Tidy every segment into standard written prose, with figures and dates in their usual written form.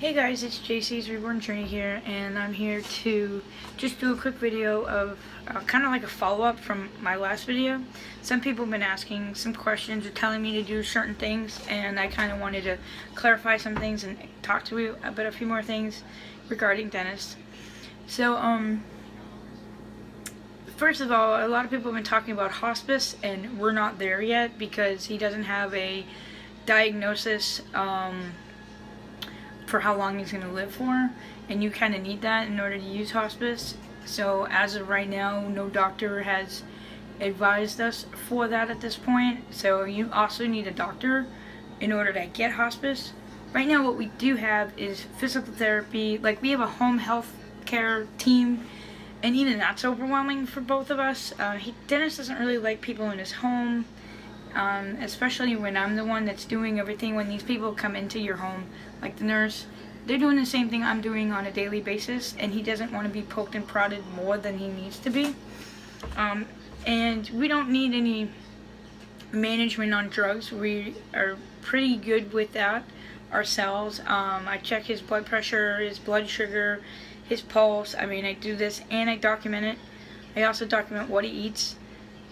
Hey guys, it's JC's Reborn Journey here, and I'm here to just do a quick video of kind of like a follow-up from my last video. Some people have been asking some questions or telling me to do certain things, and I kind of wanted to clarify some things and talk to you about a few more things regarding Denis. So, first of all, a lot of people have been talking about hospice, and we're not there yet because he doesn't have a diagnosis for how long he's going to live for, and you kind of need that in order to use hospice. So as of right now, no doctor has advised us for that at this point, so you also need a doctor in order to get hospice. Right now what we do have is physical therapy. Like, we have a home health care team, and even that's overwhelming for both of us. Denis doesn't really like people in his home, especially when I'm the one that's doing everything. When these people come into your home, like the nurse, they're doing the same thing I'm doing on a daily basis, and he doesn't want to be poked and prodded more than he needs to be. And we don't need any management on drugs. We are pretty good with that ourselves. I check his blood pressure, his blood sugar, his pulse. I mean, I do this and I document it. I also document what he eats,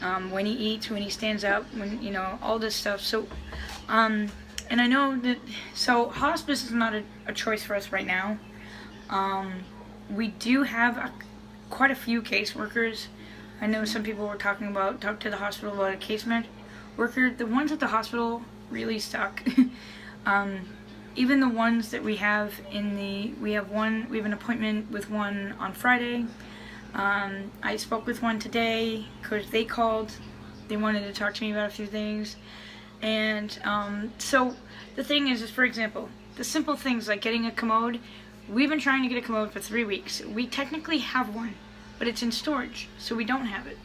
when he eats, when he stands up, when, you know, all this stuff. So, and I know that, so hospice is not a choice for us right now. We do have quite a few caseworkers. I know some people were talk to the hospital about a case worker. The ones at the hospital really suck. Even the ones that we have we have an appointment with one on Friday. I spoke with one today because they called. They wanted to talk to me about a few things. And so the thing is, for example, the simple things like getting a commode. We've been trying to get a commode for 3 weeks. We technically have one, but it's in storage, so we don't have it.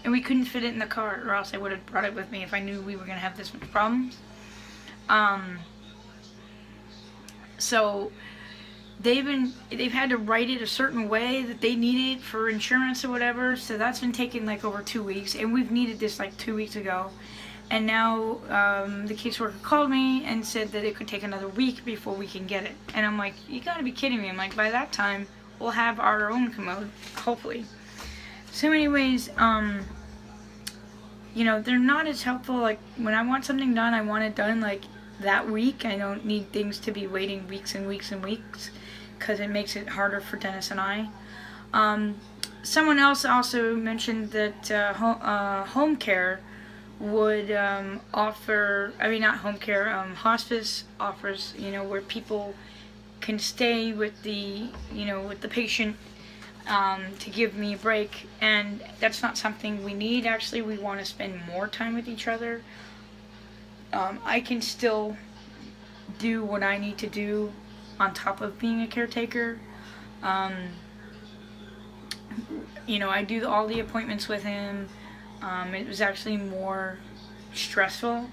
And we couldn't fit it in the car, or else I would have brought it with me if I knew we were going to have this much problems. So they've had to write it a certain way that they need it for insurance or whatever, so that's been taking like over 2 weeks, and we've needed this like 2 weeks ago. And now the caseworker called me and said that it could take another week before we can get it. And I'm like, you gotta be kidding me. I'm like, by that time, we'll have our own commode, hopefully. So anyways, you know, they're not as helpful. Like, when I want something done, I want it done like that week. I don't need things to be waiting weeks and weeks and weeks, because it makes it harder for Denis and I. Someone else also mentioned that home care would offer, I mean, not home care, hospice offers, you know, where people can stay with the, you know, with the patient, to give me a break. And that's not something we need. Actually, we want to spend more time with each other. I can still do what I need to do on top of being a caretaker. You know, I do all the appointments with him. It was actually more stressful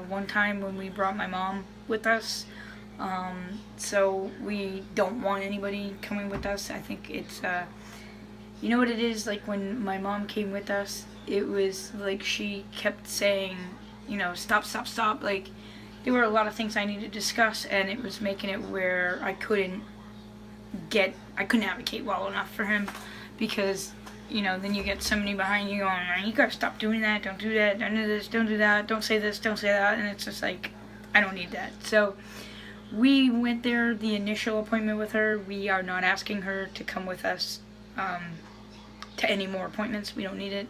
one time when we brought my mom with us. So we don't want anybody coming with us. I think it's, you know what it is, like when my mom came with us, it was like she kept saying, you know, stop, stop, stop. Like, there were a lot of things I needed to discuss, and it was making it where I couldn't advocate well enough for him, because, you know, then you get somebody behind you going, you gotta stop doing that, don't do that, don't do this, don't do that, don't say this, don't say that, and it's just like, I don't need that. So we went there, the initial appointment with her. We are not asking her to come with us to any more appointments. We don't need it.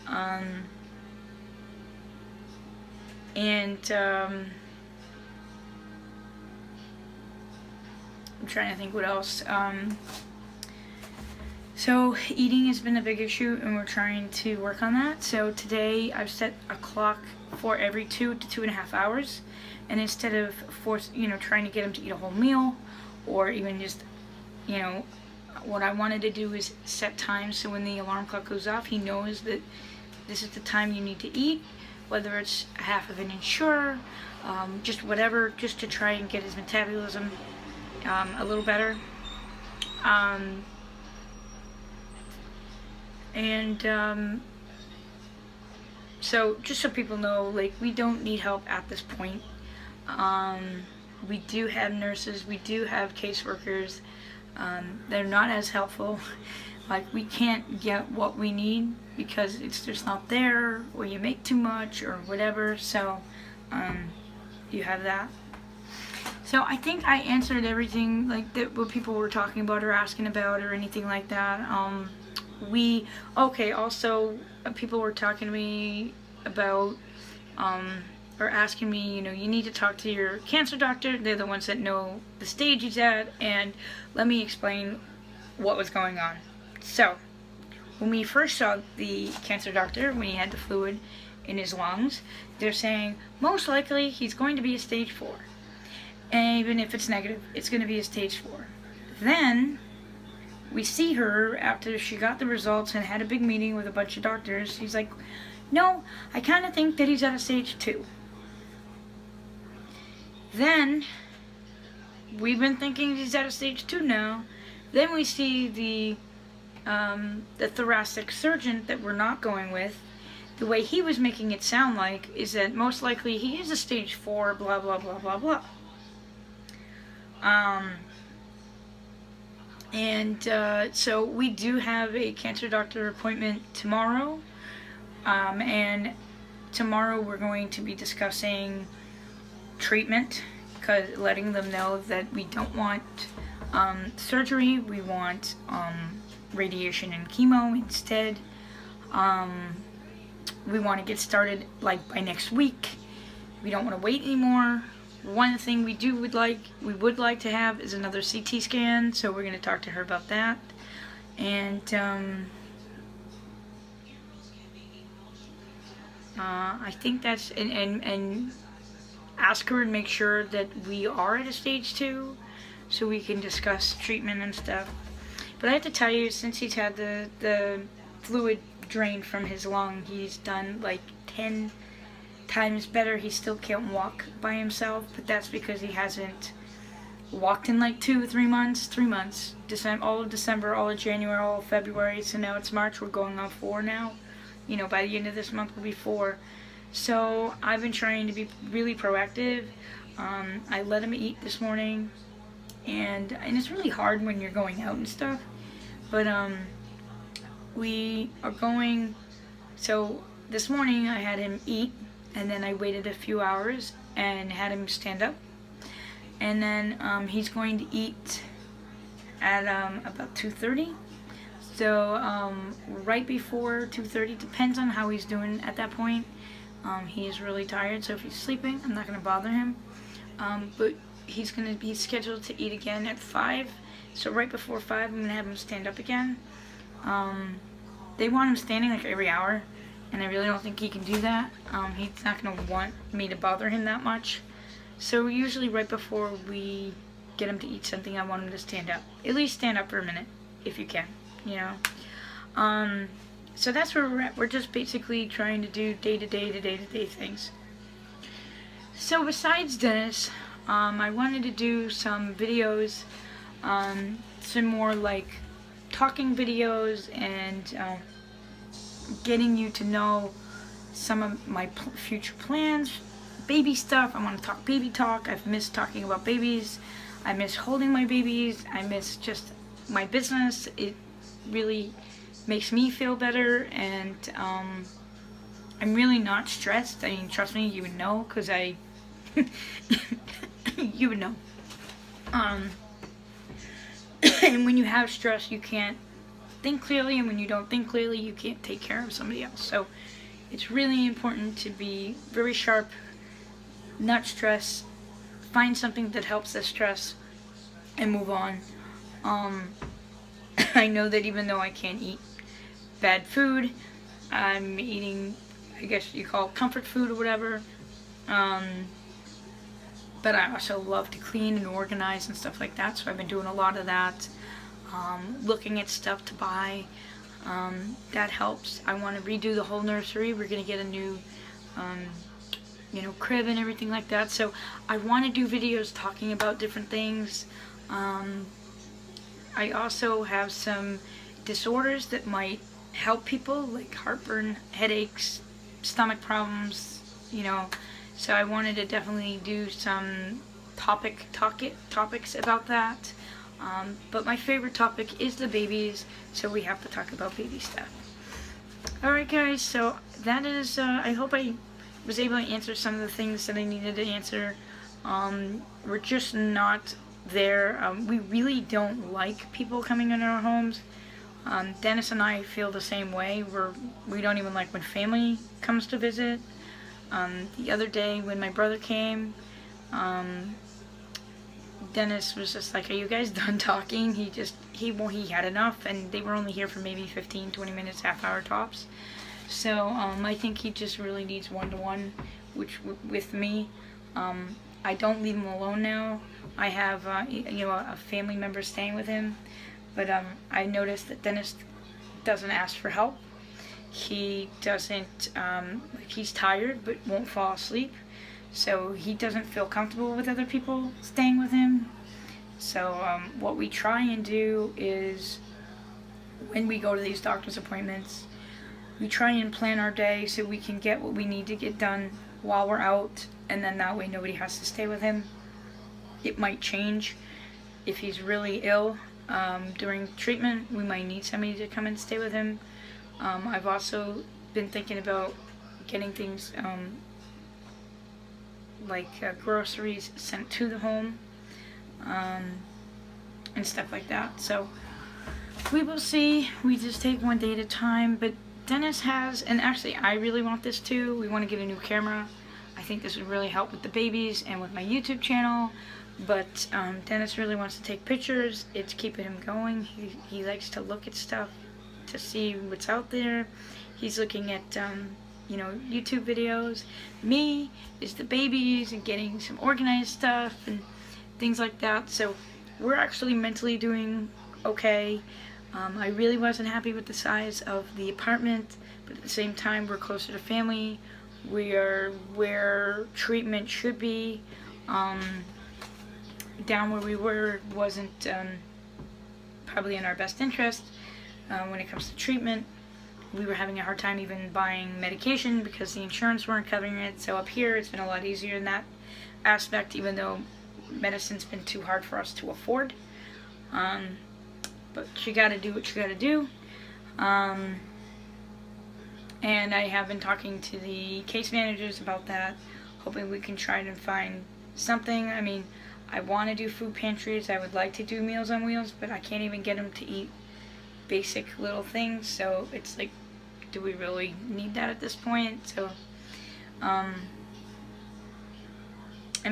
I'm trying to think what else. So eating has been a big issue, and we're trying to work on that. So today I've set a clock for every 2 to 2.5 hours, and instead of trying to get him to eat a whole meal, or even just, you know, what I wanted to do is set times so when the alarm clock goes off, he knows that this is the time you need to eat, whether it's half of an Ensure, just whatever, just to try and get his metabolism a little better. So just so people know, like, we don't need help at this point. we do have nurses, we do have caseworkers. They're not as helpful. Like, we can't get what we need because it's just not there, or you make too much, or whatever. So, you have that. So I think I answered everything like that what people were talking about or asking about or anything like that. Also, people were talking to me about or asking me, you know, you need to talk to your cancer doctor. They're the ones that know the stage he's at, and let me explain what was going on. So, when we first saw the cancer doctor, when he had the fluid in his lungs, they're saying most likely he's going to be a stage 4. And even if it's negative, it's going to be a stage 4. Then we see her after she got the results and had a big meeting with a bunch of doctors. He's like, no, I kind of think that he's at a stage 2. Then we've been thinking he's at a stage 2 now. Then we see the thoracic surgeon that we're not going with. The way he was making it sound like is that most likely he is a stage 4, blah, blah, blah, blah, blah. So we do have a cancer doctor appointment tomorrow. And tomorrow we're going to be discussing treatment, because letting them know that we don't want surgery, we want radiation and chemo instead. We want to get started like by next week. We don't want to wait anymore. One thing we would like to have is another CT scan, so we're going to talk to her about that. And I think that's and ask her and make sure that we are at a stage 2, so we can discuss treatment and stuff. But I have to tell you, since he's had the fluid drained from his lung, he's done like 10 times better. He still can't walk by himself, but that's because he hasn't walked in like 3 months. All of December, all of January, all of February, so now it's March, we're going on 4 now. You know, by the end of this month will be 4. So I've been trying to be really proactive. I let him eat this morning, and it's really hard when you're going out and stuff, but we are going, so this morning I had him eat, and then I waited a few hours and had him stand up, and then he's going to eat at about 2:30. So right before 2:30, depends on how he's doing at that point. He is really tired, so if he's sleeping, I'm not going to bother him. But he's going to be scheduled to eat again at 5. So right before 5, I'm going to have him stand up again. They want him standing like every hour, and I really don't think he can do that. He's not going to want me to bother him that much. So usually right before we get him to eat something, I want him to stand up. At least stand up for a minute, if you can, you know. So that's where we're at. We're just basically trying to do day-to-day things. So besides Dennis, I wanted to do some videos, some more like talking videos, and getting you to know some of my future plans, baby stuff. I want to talk baby talk. I've missed talking about babies. I miss holding my babies. I miss just my business. It really makes me feel better, and I'm really not stressed. I mean, trust me, you would know, because you would know. And when you have stress, you can't think clearly, and when you don't think clearly, you can't take care of somebody else. So it's really important to be very sharp, not stress, find something that helps the stress, and move on. I know that even though I can't eat bad food, I'm eating, I guess you call it comfort food or whatever, but I also love to clean and organize and stuff like that, so I've been doing a lot of that, looking at stuff to buy. That helps. I want to redo the whole nursery. We're going to get a new crib and everything like that, so I want to do videos talking about different things. I also have some disorders that might help people, like heartburn, headaches, stomach problems, so I wanted to definitely do some topics about that. But my favorite topic is the babies, so we have to talk about baby stuff. Alright guys, so that is, I hope I was able to answer some of the things that I needed to answer. We're just not there. We really don't like people coming into our homes. Dennis and I feel the same way. We don't even like when family comes to visit. The other day when my brother came, Dennis was just like, "Are you guys done talking?" He had enough, and they were only here for maybe 15-20 minutes, half hour tops. So I think he just really needs one-to-one, with me. I don't leave him alone now. I have a family member staying with him, but I noticed that Dennis doesn't ask for help. He doesn't. He's tired, but won't fall asleep. So he doesn't feel comfortable with other people staying with him. So what we try and do is, when we go to these doctor's appointments, we try and plan our day so we can get what we need to get done while we're out, and then that way nobody has to stay with him. It might change. If he's really ill during treatment, we might need somebody to come and stay with him. I've also been thinking about getting things like groceries sent to the home, and stuff like that. So we will see. We just take one day at a time. But Dennis has, and actually I really want this too, we want to get a new camera. I think this would really help with the babies and with my YouTube channel. But Dennis really wants to take pictures. It's keeping him going. He likes to look at stuff to see what's out there. He's looking at YouTube videos. Me is the babies and getting some organized stuff and things like that. So we're actually mentally doing okay. I really wasn't happy with the size of the apartment, but at the same time we're closer to family. We are where treatment should be. Down where we were wasn't probably in our best interest when it comes to treatment. We were having a hard time even buying medication because the insurance weren't covering it. So up here it's been a lot easier in that aspect, even though medicine's been too hard for us to afford. But you gotta do what you gotta do. And I have been talking to the case managers about that, hoping we can try to find something. I mean, I want to do food pantries. I would like to do Meals on Wheels, but I can't even get them to eat basic little things. So it's like, do we really need that at this point? So, and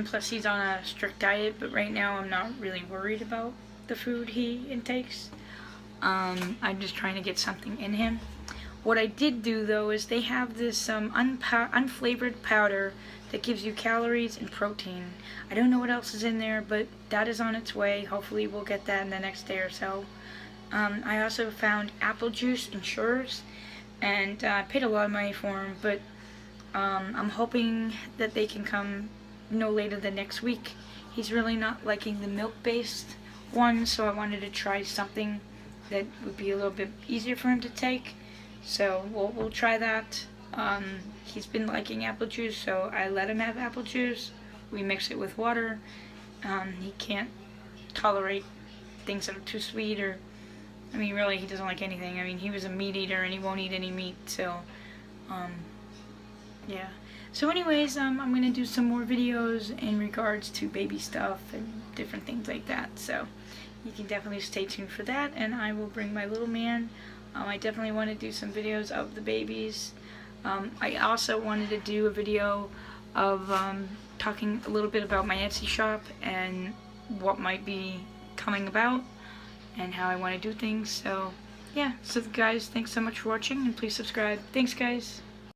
plus he's on a strict diet, but right now I'm not really worried about the food he intakes. I'm just trying to get something in him. What I did do though is they have this unflavored powder that gives you calories and protein. I don't know what else is in there, but that is on its way. Hopefully we'll get that in the next day or so. I also found apple juice Ensures, and I paid a lot of money for them, but I'm hoping that they can come no later than next week. He's really not liking the milk-based one, so I wanted to try something that would be a little bit easier for him to take. So we'll try that. He's been liking apple juice, so I let him have apple juice. We mix it with water. He can't tolerate things that are too sweet, or, I mean, really, he doesn't like anything. I mean, he was a meat eater and he won't eat any meat, so, yeah. So anyways, I'm going to do some more videos in regards to baby stuff and different things like that. So you can definitely stay tuned for that, and I will bring my little man. I definitely want to do some videos of the babies. I also wanted to do a video of talking a little bit about my Etsy shop and what might be coming about and how I want to do things. So yeah, so guys, thanks so much for watching, and please subscribe. Thanks guys.